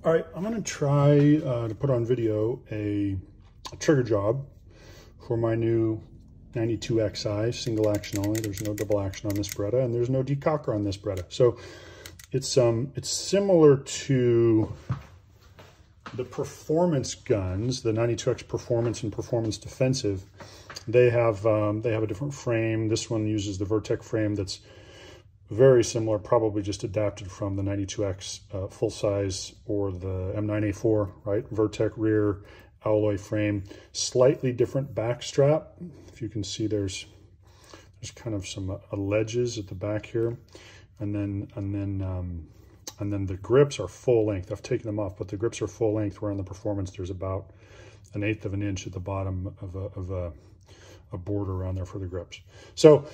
All right, I'm gonna try to put on video a trigger job for my new 92XI, single action only. There's no double action on this Beretta, and there's no decocker on this Beretta. So it's similar to the performance guns, the 92X Performance and Performance Defensive. They have a different frame. This one uses the Vertec frame that's very similar, probably just adapted from the 92X full size or the M9A4, right? Vertec rear alloy frame, slightly different back strap. If you can see, there's kind of some ledges at the back here, and then the grips are full length. I've taken them off, but the grips are full length. Where on the Performance, there's about 1/8 of an inch at the bottom of a border around there for the grips. So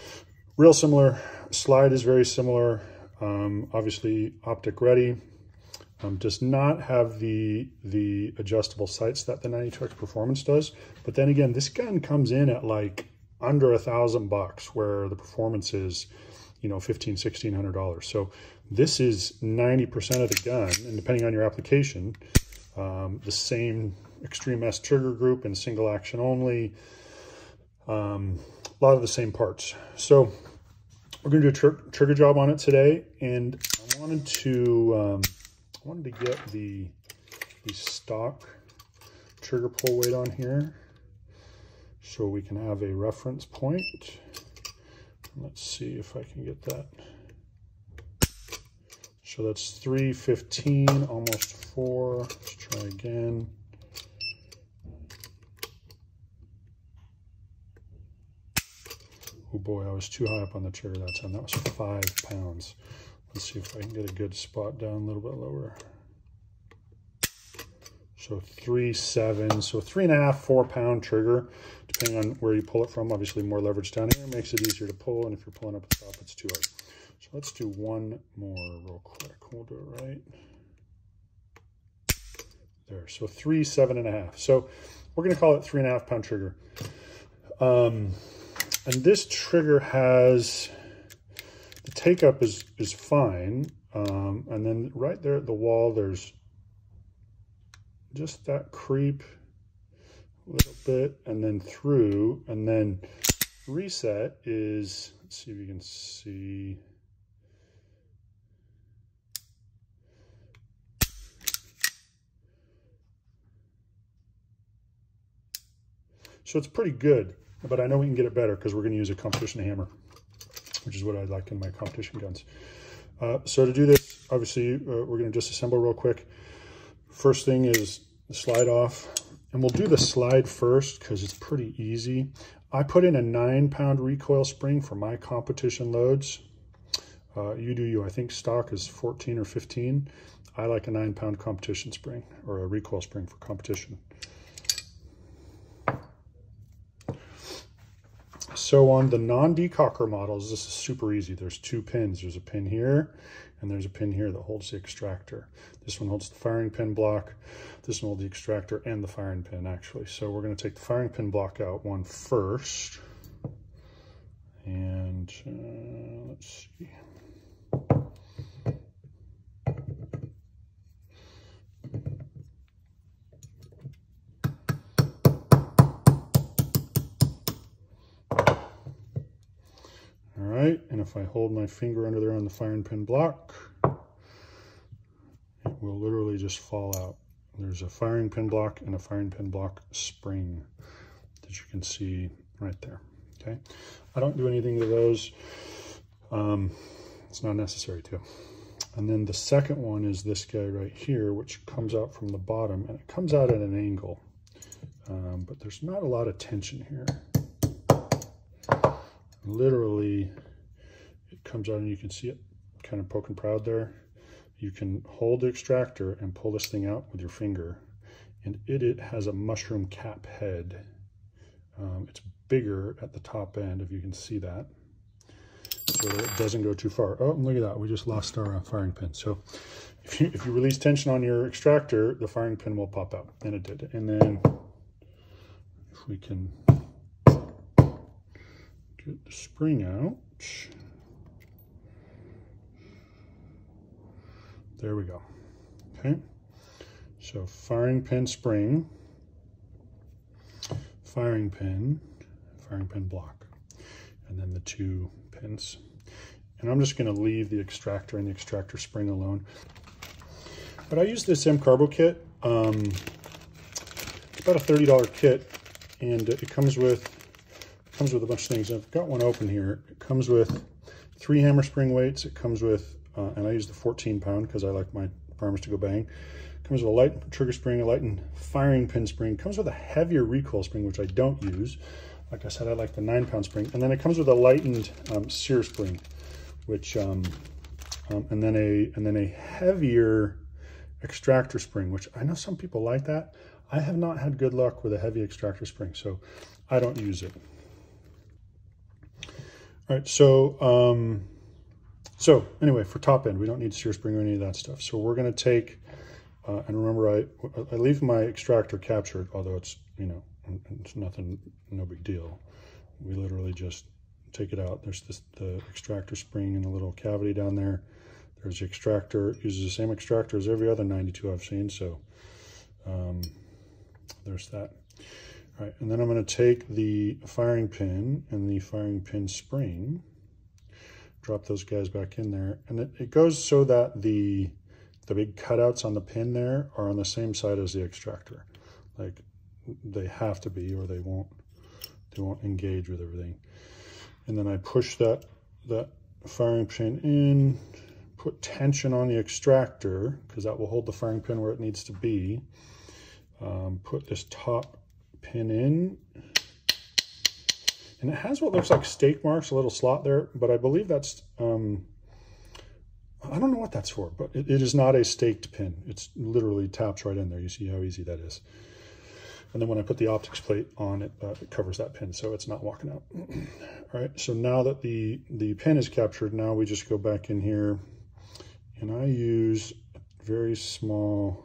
real similar. Slide is very similar. Obviously optic ready. Does not have the adjustable sights that the 92X Performance does. But then again, this gun comes in at like under $1,000, where the Performance is, you know, $1,500, $1,600. So this is 90% of the gun, and depending on your application, the same Extreme S trigger group and single action only. A lot of the same parts. So we're going to do a trigger job on it today, and I wanted to get the stock trigger pull weight on here so we can have a reference point. Let's see if I can get that. So that's 315, almost 4. Let's try again. Oh boy, I was too high up on the trigger that time. That was 5 pounds. Let's see if I can get a good spot down a little bit lower. So 3.7, so 3.5, 4 pound trigger, depending on where you pull it from. Obviously more leverage down here makes it easier to pull, and if you're pulling up the top, it's too hard. So let's do one more real quick. We'll do it right there. So 3.7.5. So we're gonna call it 3.5 pound trigger. And this trigger has, the take up is fine. And then right there at the wall, there's just that creep a little bit, and then through, and then reset is, let's see if you can see. So it's pretty good, but I know we can get it better because we're going to use a competition hammer, which is what I like in my competition guns. So to do this, obviously, we're going to disassemble real quick. First thing is the slide off, and we'll do the slide first because it's pretty easy. I put in a 9 pound recoil spring for my competition loads. You do you. I think stock is 14 or 15. I like a 9 pound competition spring, or a recoil spring for competition. So on the non-decocker models, this is super easy. There's 2 pins. There's a pin here, and there's a pin here that holds the extractor. This one holds the firing pin block. This one holds the extractor and the firing pin, actually. So we're going to take the firing pin block out one first. And let's see. All right, and if I hold my finger under there on the firing pin block, it will literally just fall out. There's a firing pin block and a firing pin block spring that you can see right there, okay? I don't do anything to those. It's not necessary to. And then the second one is this guy right here, which comes out from the bottom, and it comes out at an angle. But there's not a lot of tension here. Literally, it comes out and you can see it kind of poking proud there. You can hold the extractor and pull this thing out with your finger, and it has a mushroom cap head. It's bigger at the top end, if you can see that, so that it doesn't go too far. Oh, look at that, we just lost our firing pin. So if you release tension on your extractor, the firing pin will pop out, and it did. And then if we can get the spring out. There we go. Okay. So firing pin spring, firing pin block, and then the 2 pins. And I'm just going to leave the extractor and the extractor spring alone. But I use this M-Carbo kit. It's about a $30 kit, and it comes with a bunch of things. I've got one open here. It comes with 3 hammer spring weights. It comes with, and I use the 14-pound because I like my farmers to go bang. It comes with a light trigger spring, a lightened firing pin spring. It comes with a heavier recoil spring, which I don't use. Like I said, I like the 9-pound spring. And then it comes with a lightened sear spring, which, and then a heavier extractor spring, which I know some people like that. I have not had good luck with a heavy extractor spring, so I don't use it. All right, so anyway, for top end, we don't need sear spring or any of that stuff. So we're going to take, and remember, I leave my extractor captured, although it's, you know, it's nothing, no big deal. We literally just take it out. There's the extractor spring in a little cavity down there. There's the extractor, uses the same extractor as every other 92 I've seen, so there's that. All right, and then I'm going to take the firing pin and the firing pin spring, drop those guys back in there, and it goes so that the big cutouts on the pin there are on the same side as the extractor. Like, they have to be, or they won't engage with everything. And then I push that firing pin in, put tension on the extractor, because that will hold the firing pin where it needs to be. Put this top pin in, and it has what looks like stake marks, a little slot there, but I believe that's, I don't know what that's for, but it is not a staked pin. It's literally taps right in there. You see how easy that is. And then when I put the optics plate on, it covers that pin, so it's not walking out. All right, so now that the pin is captured, now we just go back in here, and I use a very small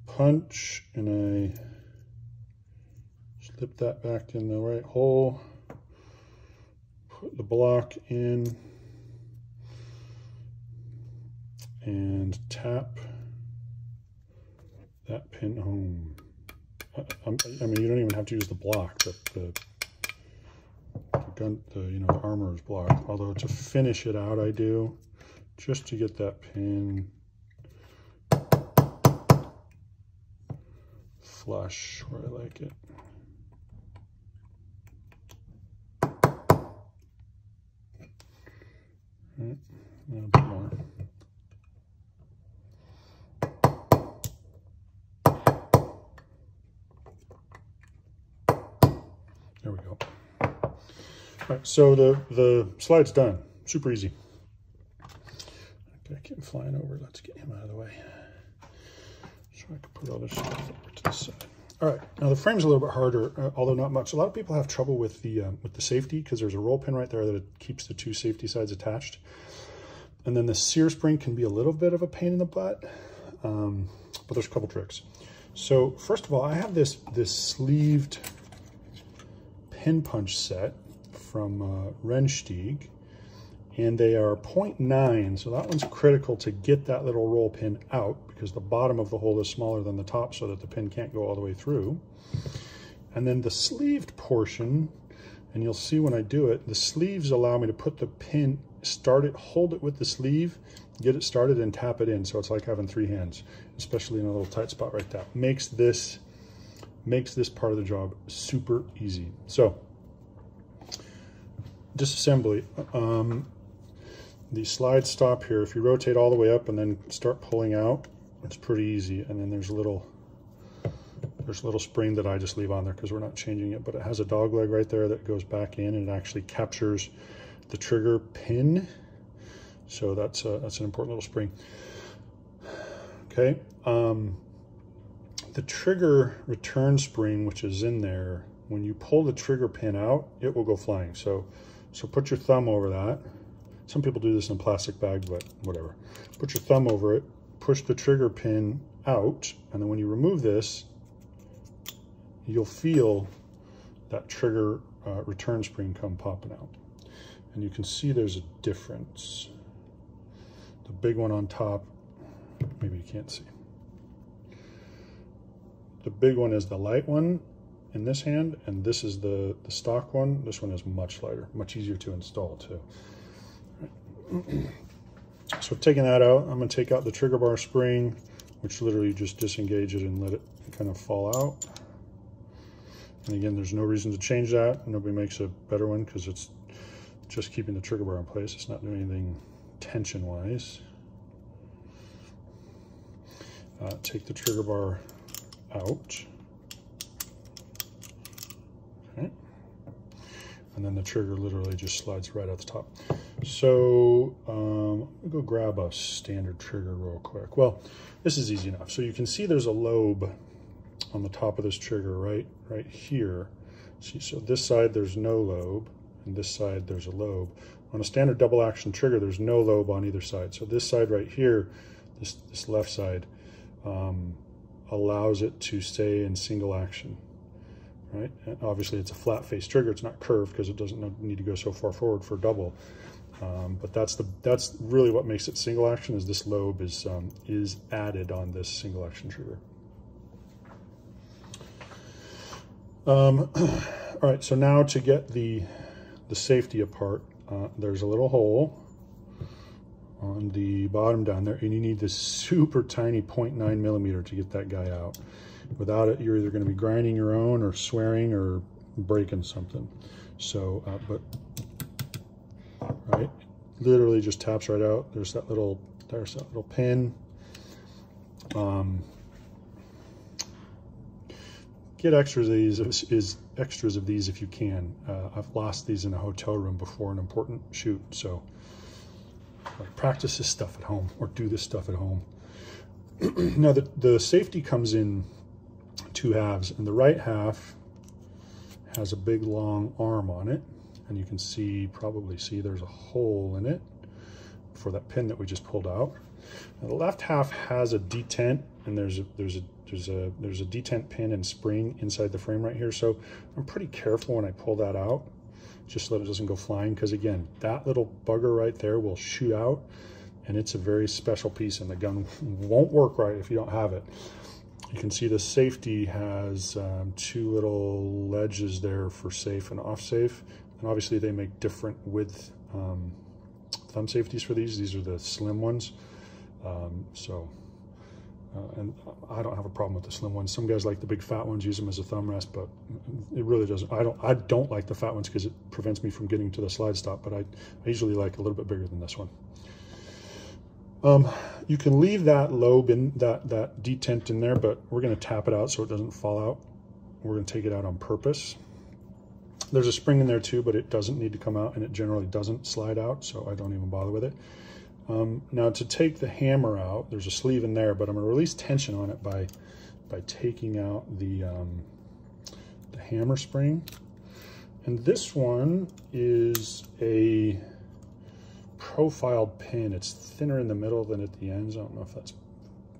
punch, and I slip that back in the right hole, put the block in, and tap that pin home. I mean, you don't even have to use the block, the armorer's block. Although to finish it out, I do, just to get that pin flush where I like it. Right, a little bit more. There we go. All right, so the slide's done. Super easy. Okay, keep him flying over. Let's get him out of the way, so I can put all this stuff over to the side. All right, now the frame's a little bit harder, although not much. A lot of people have trouble with the safety, because there's a roll pin right there that keeps the 2 safety sides attached. And then the sear spring can be a little bit of a pain in the butt, but there's a couple tricks. So first of all, I have this sleeved pin punch set from Rennstieg, and they are 0.9, so that one's critical to get that little roll pin out, because the bottom of the hole is smaller than the top, so that the pin can't go all the way through. And then the sleeved portion, and you'll see when I do it, the sleeves allow me to put the pin, start it, hold it with the sleeve, get it started, and tap it in, so it's like having 3 hands, especially in a little tight spot like that. Makes this part of the job super easy. So, disassembly. The slides stop here. If you rotate all the way up and then start pulling out, it's pretty easy. And then there's a little spring that I just leave on there because we're not changing it, but it has a dog leg right there that goes back in, and it actually captures the trigger pin. So that's an important little spring. Okay. The trigger return spring, which is in there, when you pull the trigger pin out, it will go flying. So put your thumb over that. Some people do this in a plastic bag, but whatever. Put your thumb over it, push the trigger pin out, and then when you remove this, you'll feel that trigger return spring come popping out. And you can see there's a difference. The big one on top, maybe you can't see. the big one is the light one in this hand, and this is the stock one. This one is much lighter, much easier to install too. So taking that out, I'm going to take out the trigger bar spring, which literally just disengage it and let it kind of fall out. And again, there's no reason to change that. Nobody makes a better one because it's just keeping the trigger bar in place. It's not doing anything tension-wise. Take the trigger bar out. Okay. And then the trigger literally just slides right at the top. So I'm gonna go grab a standard trigger real quick. Well, this is easy enough. So you can see there's a lobe on the top of this trigger right here. See, so this side there's no lobe, and this side there's a lobe. On a standard double action trigger, there's no lobe on either side. So this side right here, this left side, allows it to stay in single action, right? And obviously it's a flat face trigger. It's not curved because it doesn't need to go so far forward for double. But that's really what makes it single action, is this lobe is added on this single action trigger. All right, so now to get the safety apart, there's a little hole on the bottom down there, and you need this super tiny 0.9 millimeter to get that guy out. Without it, you're either going to be grinding your own or swearing or breaking something. So, right, literally just taps right out. There's that little pin. Get extras of these if you can. I've lost these in a hotel room before an important shoot, so practice this stuff at home, or do this stuff at home. Now the safety comes in two halves, and the right half has a big long arm on it, and you can probably see there's a hole in it for that pin that we just pulled out. Now the left half has a detent, and there's a detent pin and spring inside the frame right here. So I'm pretty careful when I pull that out, just so that it doesn't go flying, because again, that little bugger right there will shoot out, and it's a very special piece, and the gun won't work right if you don't have it. You can see the safety has two little ledges there for safe and off safe, and obviously they make different width thumb safeties for these. These are the slim ones. And I don't have a problem with the slim ones. Some guys like the big fat ones, use them as a thumb rest, but it really doesn't. I don't like the fat ones because it prevents me from getting to the slide stop, but I usually like a little bit bigger than this one. You can leave that lobe in, that detent in there, but we're going to tap it out so it doesn't fall out. We're going to take it out on purpose. There's a spring in there too, but it doesn't need to come out, and it generally doesn't slide out, so I don't even bother with it. Now to take the hammer out, there's a sleeve in there, but I'm going to release tension on it by taking out the hammer spring. And this one is a profiled pin. It's thinner in the middle than at the ends. I don't know if that's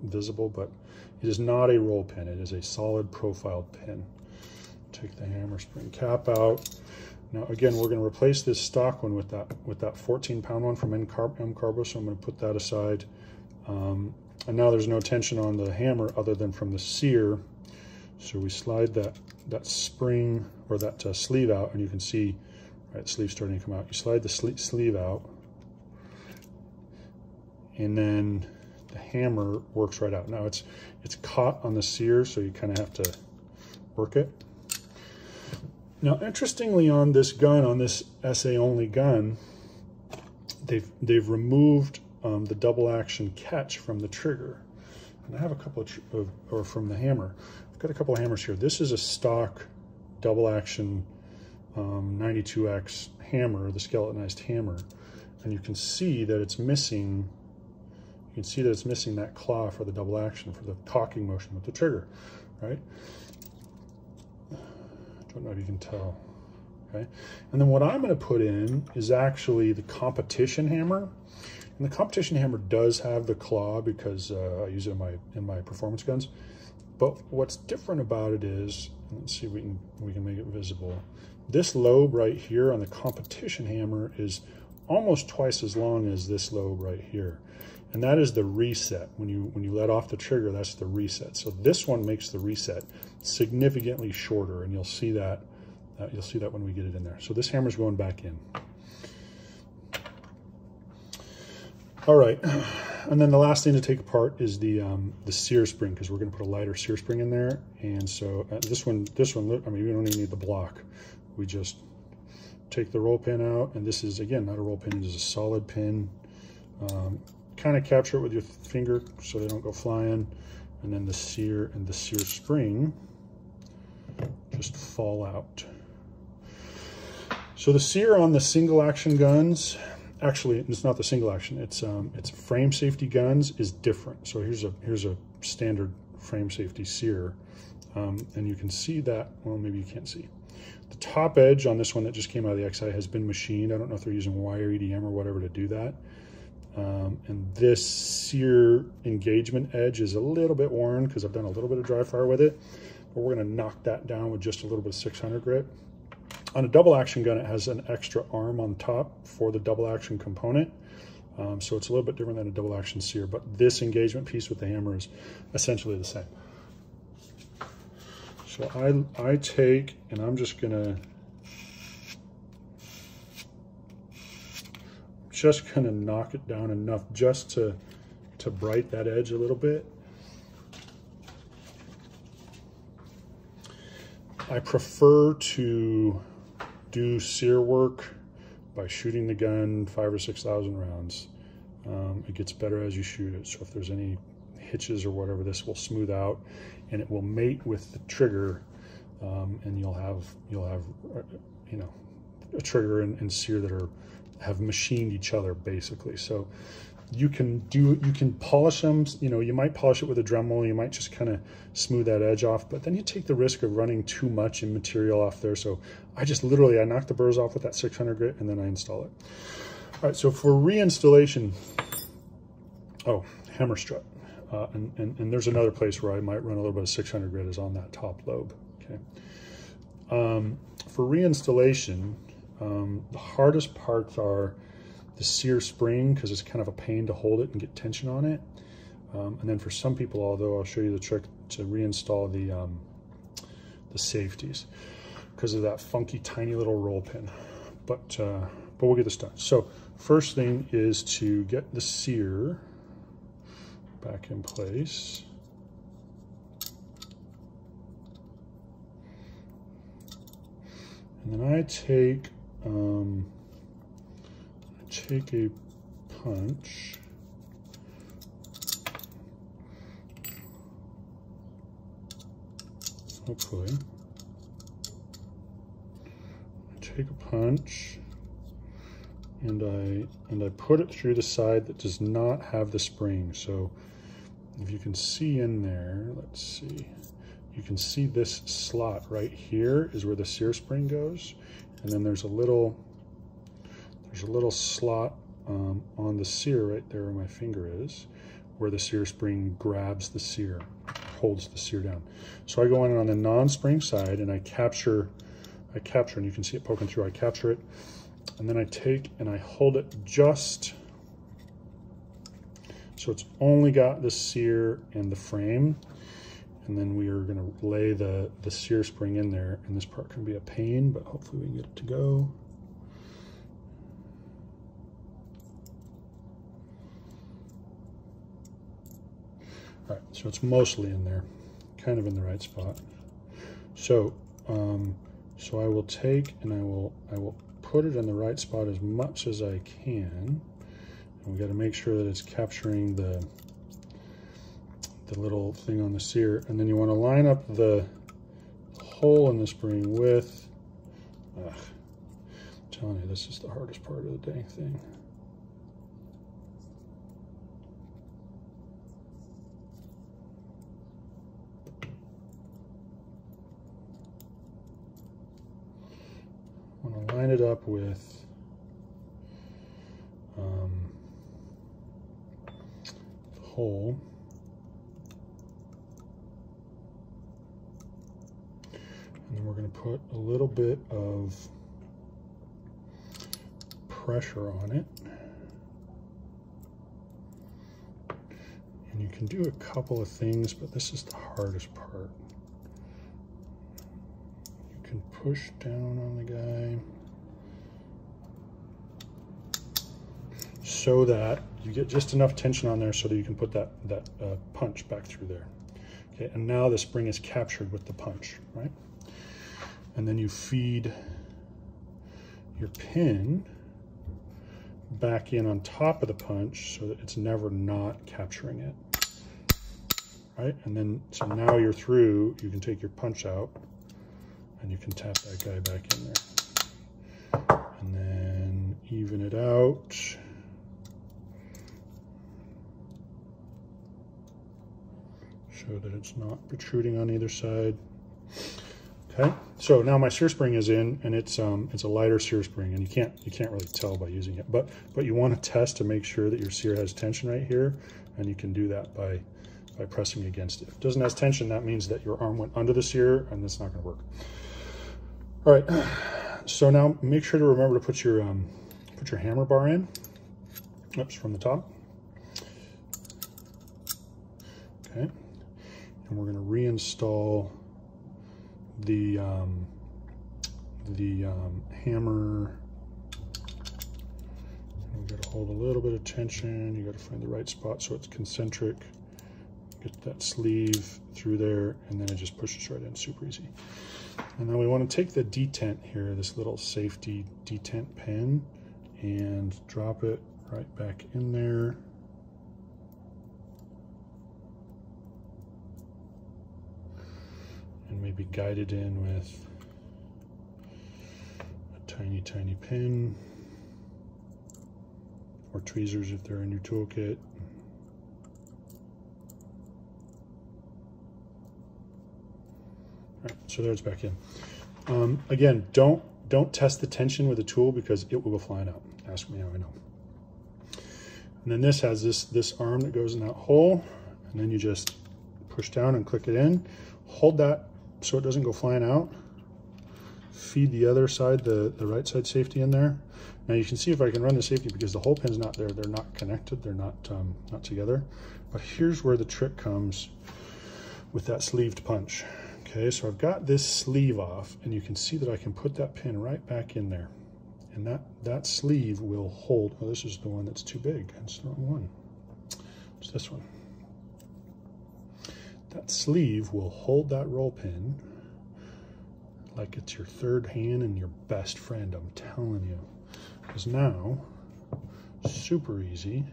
visible, but it is not a roll pin. It is a solid profiled pin. Take the hammer spring cap out. Now again, we're going to replace this stock one with that 14-pound one from M Carbo, so I'm going to put that aside. And now there's no tension on the hammer other than from the sear. So we slide that spring, or that sleeve out, and you can see, right, the sleeve's starting to come out. You slide the sleeve out, and then the hammer works right out. Now it's caught on the sear, so you kind of have to work it. Now, interestingly, on this gun, on this SA only gun, they've removed the double action catch from the trigger, and I have a couple or from the hammer. I've got a couple of hammers here. This is a stock double action 92X hammer, the skeletonized hammer, and you can see that it's missing. You can see that it's missing that claw for the double action, for the cocking motion with the trigger, right? Don't know if you can tell. Okay, and then what I'm going to put in is actually the competition hammer, and the competition hammer does have the claw because I use it in my performance guns. But what's different about it is, let's see if we can make it visible. This lobe right here on the competition hammer is almost twice as long as this lobe right here. And that is the reset. When you let off the trigger, that's the reset. So this one makes the reset significantly shorter, and you'll see that when we get it in there. So this hammer's going back in. All right, and then the last thing to take apart is the sear spring, because we're going to put a lighter sear spring in there. And so this one, I mean, we don't even need the block. We just take the roll pin out, and this is, again, not a roll pin, it is a solid pin. Kind of capture it with your finger so they don't go flying, and then the sear and the sear spring just fall out. So the sear on the single action guns, actually it's not the single action, it's frame safety guns, is different. So here's a standard frame safety sear, and you can see that, well, maybe you can't see. The top edge on this one that just came out of the XI has been machined. I don't know if they're using wire EDM or whatever to do that. And this sear engagement edge is a little bit worn because I've done a little bit of dry fire with it, but we're going to knock that down with just a little bit of 600 grit. On a double action gun, it has an extra arm on top for the double action component. So it's a little bit different than a double action sear, but this engagement piece with the hammer is essentially the same. So I take, and I'm just gonna knock it down enough just to bright that edge a little bit. I prefer to do sear work by shooting the gun 5,000 or 6,000 rounds. It gets better as you shoot it. So if there's any hitches or whatever, this will smooth out, and it will mate with the trigger, and you'll have you know, a trigger and sear that have machined each other basically. So you can polish them. You know, you might polish it with a Dremel, you might just kind of smooth that edge off, but then you take the risk of running too much in material off there. So I knock the burrs off with that 600 grit, and then I install it. All right, so for reinstallation, hammer strut. And there's another place where I might run a little bit of 600 grit, is on that top lobe. Okay. For reinstallation, the hardest parts are the sear spring, because it's kind of a pain to hold it and get tension on it. And then for some people, although I'll show you the trick to reinstall the safeties, because of that funky tiny little roll pin. But we'll get this done. So first thing is to get the sear back in place. And then I take a punch, hopefully. I take a punch, and I put it through the side that does not have the spring. So if you can see in there, let's see, you can see this slot right here is where the sear spring goes, and then there's a little slot on the sear right there where my finger is, where the sear spring grabs the sear, holds the sear down. So I go in on the non-spring side, and I capture, and you can see it poking through. I capture it, and then I take and I hold it just so it's only got the sear and the frame, and then we are going to lay the sear spring in there, and this part can be a pain, but hopefully we can get it to go. All right, so it's mostly in there, kind of in the right spot. So so I will take and I will put it in the right spot as much as I can. And we got to make sure that it's capturing the little thing on the sear, and then you want to line up the hole in the spring with, I'm telling you, this is the hardest part of the dang thing. I want to line it up with the hole. And then we're going to put a little bit of pressure on it. And you can do a couple of things, but this is the hardest part. You can push down on the guy so that you get just enough tension on there so that you can put that punch back through there. Okay, and now the spring is captured with the punch, right? And then you feed your pin back in on top of the punch so that it's never not capturing it, right? And then, so now you're through, you can take your punch out and you can tap that guy back in there. And then even it out. So that it's not protruding on either side. Okay, so now my sear spring is in, and it's a lighter sear spring, and you can't really tell by using it, but you want to test to make sure that your sear has tension right here, and you can do that by pressing against it. If it doesn't have tension, that means that your arm went under the sear, and that's not going to work. All right, so now make sure to remember to put your hammer bar in. Oops, from the top. Okay, and we're going to reinstall the hammer. You got to hold a little bit of tension. You got to find the right spot so it's concentric. Get that sleeve through there, and then it just pushes right in, super easy. And then we want to take the detent here, this little safety detent pin, and drop it right back in there. And maybe guide it in with a tiny, tiny pin, or tweezers if they're in your toolkit. All right, so there it's back in. Again, don't test the tension with a tool because it will go flying out. Ask me how I know. And then this has this arm that goes in that hole, and then you just push down and click it in. Hold that so it doesn't go flying out. Feed the other side, the right side safety in there. Now you can see if I can run the safety because the whole pin's not there. They're not connected. They're not together. But here's where the trick comes with that sleeved punch. Okay, so I've got this sleeve off, and you can see that I can put that pin right back in there. And that sleeve will hold. Oh, this is the one that's too big. That's the wrong one. It's this one. That sleeve will hold that roll pin like it's your third hand and your best friend, I'm telling you. Because now, super easy,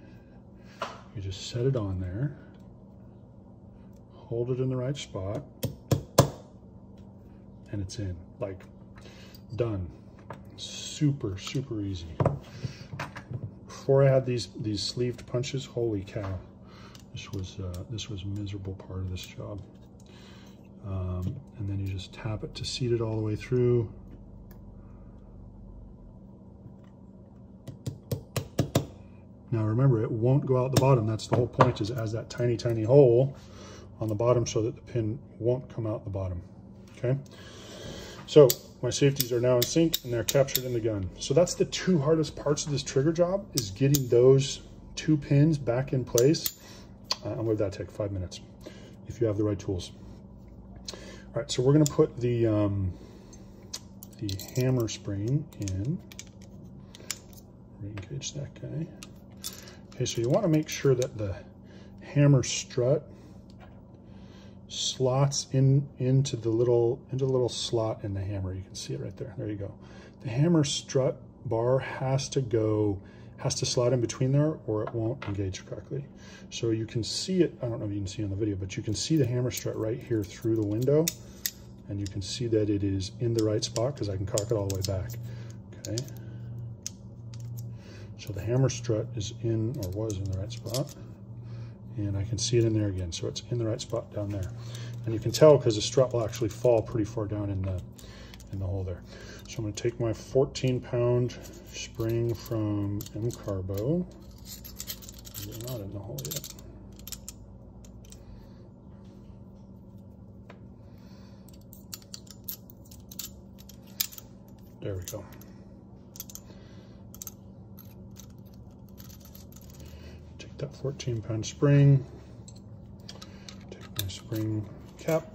you just set it on there, hold it in the right spot, and it's in, like, done. Super, super easy. Before I had these sleeved punches, holy cow. This was a miserable part of this job. And then you just tap it to seat it all the way through. Now remember, it won't go out the bottom. That's the whole point, is it has that tiny, tiny hole on the bottom so that the pin won't come out the bottom. Okay? So my safeties are now in sync and they're captured in the gun. So that's the two hardest parts of this trigger job, is getting those two pins back in place. And what did that take? 5 minutes, if you have the right tools. All right, so we're going to put the hammer spring in. Re-engage that guy. Okay, so you want to make sure that the hammer strut slots into the little slot in the hammer. You can see it right there. There you go. The hammer strut bar has to slot in between there, or it won't engage correctly. So you can see it, I don't know if you can see on the video, but you can see the hammer strut right here through the window, and you can see that it is in the right spot because I can cock it all the way back. Okay. So the hammer strut is in, or was in the right spot, and I can see it in there again. So it's in the right spot down there. And you can tell because the strut will actually fall pretty far down in the hole there. So I'm going to take my 14-pound spring from M-Carbo. They're not in the hole yet. There we go. Take that 14-pound spring, take my spring cap,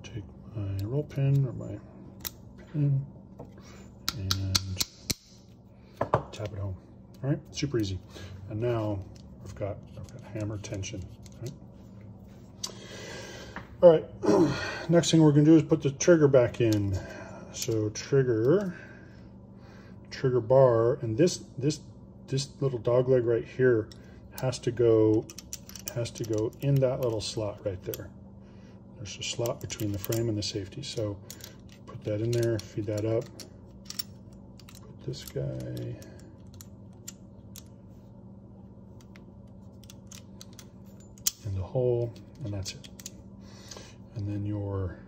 take my roll pin or my pin, and tap it home. All right, super easy. And now I've got hammer tension. All right, next thing we're gonna do is put the trigger back in. So trigger bar, and this little dog leg right here has to go in that little slot right there. There's a slot between the frame and the safety. So put that in there, feed that up. Put this guy in the hole, and that's it. And then your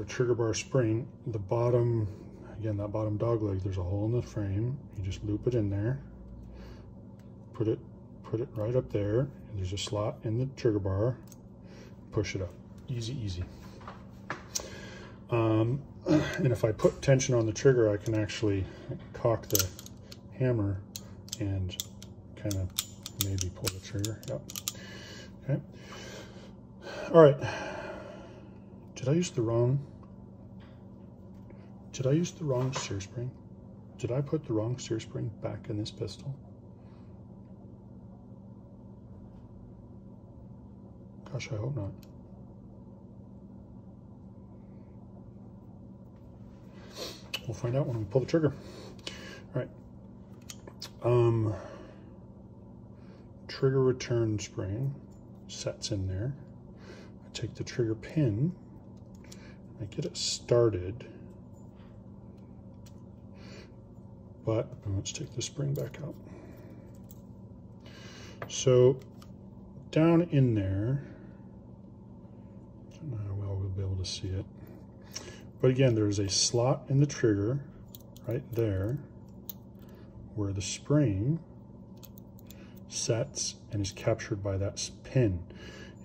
trigger bar spring, the bottom, again, that bottom dog leg, there's a hole in the frame. You just loop it in there, put it right up there. And there's a slot in the trigger bar, push it up. Easy, easy. And if I put tension on the trigger, I can actually cock the hammer and kind of maybe pull the trigger. Yep. Okay. All right. Did I use the wrong sear spring? Did I put the wrong sear spring back in this pistol? Gosh, I hope not. We'll find out when we pull the trigger. All right. Trigger return spring sets in there. I take the trigger pin, I get it started, but let's take the spring back out. So down in there, I don't know how well we'll be able to see it, but again, there's a slot in the trigger right there where the spring sets and is captured by that pin.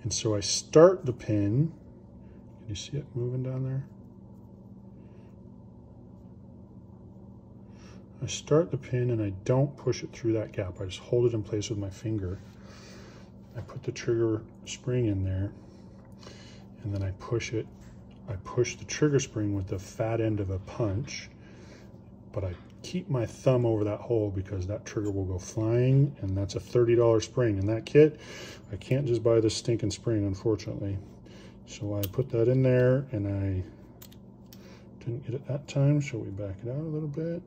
And so I start the pin. Can you see it moving down there? I start the pin and I don't push it through that gap. I just hold it in place with my finger. I put the trigger spring in there, and then I push it. I push the trigger spring with the fat end of a punch, but I keep my thumb over that hole because that trigger will go flying, and that's a $30 spring. In that kit, I can't just buy this stinking spring, unfortunately. So I put that in there, and I didn't get it that time. Shall we back it out a little bit?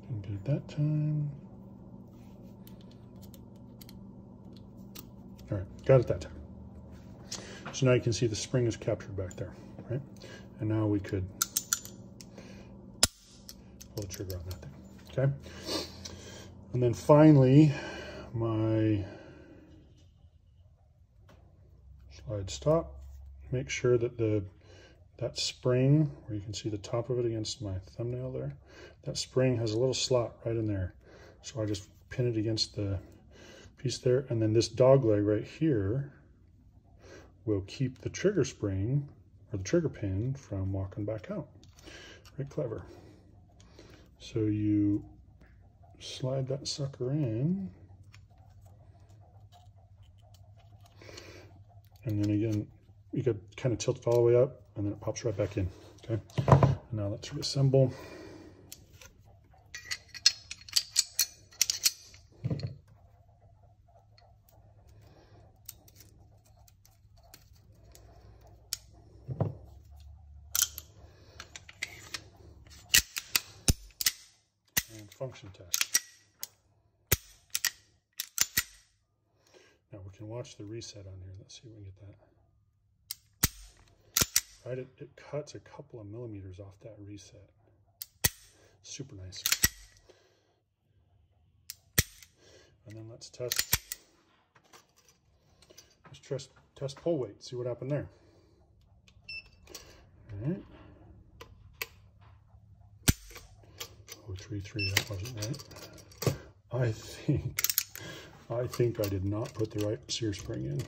Didn't get it that time. All right, got it that time. So now you can see the spring is captured back there, right? And now we could pull the trigger on that thing, okay? And then finally, my slide stop. Make sure that that spring, where you can see the top of it against my thumbnail there, that spring has a little slot right in there. So I just pin it against the piece there, and then this dog leg right here will keep the trigger spring or the trigger pin from walking back out. Very clever. So you slide that sucker in, and then again you could kind of tilt it all the way up, and then it pops right back in. Okay, and now let's reassemble. Function test. Now we can watch the reset on here. Let's see if we can get that. Right, it cuts a couple of millimeters off that reset. Super nice. And then let's test pull weight, see what happened there. All right. 0.33, that wasn't right. I think I did not put the right sear spring in.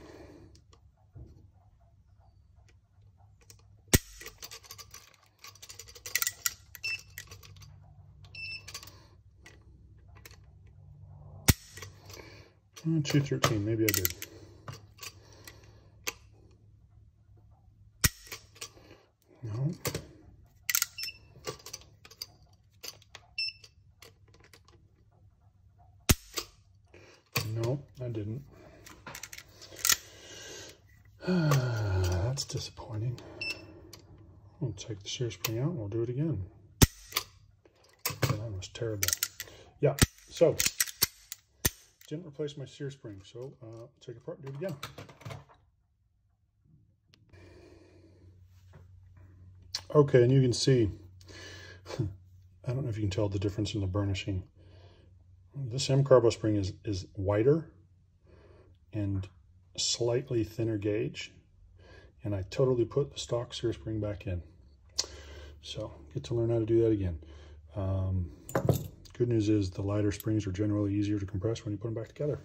213, maybe I did. No. No, I didn't. That's disappointing. We'll take the shear spring out and we'll do it again. That was terrible. Yeah, so didn't replace my shear spring, so take it apart and do it again. Okay, and you can see, I don't know if you can tell the difference in the burnishing. This M-Carbo spring is wider and slightly thinner gauge, and I totally put the stock shear spring back in. So get to learn how to do that again. Good news is the lighter springs are generally easier to compress when you put them back together.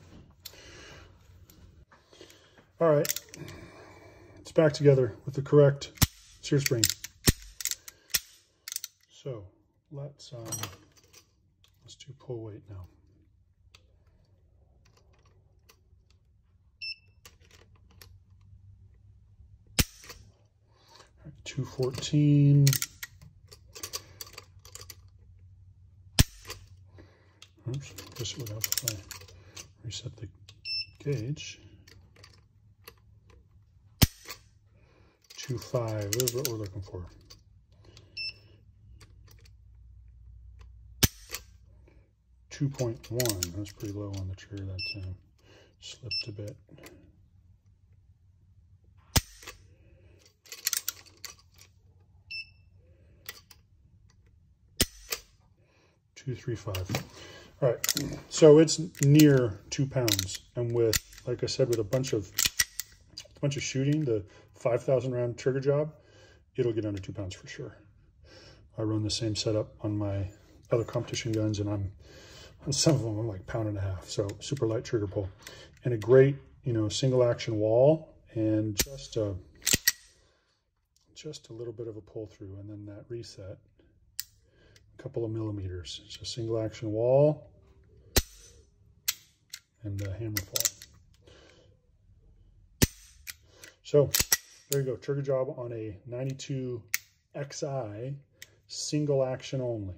All right, it's back together with the correct shear spring. So let's do pull weight now. 214. Oops, this would help if I reset the gauge. 2.5, this is what we're looking for. 2.1, that's pretty low on the trigger that time. Slipped a bit. 235. All right, so it's near 2 pounds, and with, like I said, with a bunch of shooting, the 5,000 round trigger job, it'll get under 2 pounds for sure. I run the same setup on my other competition guns, and on some of them I'm like 1.5 pounds, so super light trigger pull, and a great, you know, single action wall, and just a little bit of a pull through, and then that reset. Couple of millimeters. So single action wall and a hammer fall. So there you go, trigger job on a 92 XI, single action only.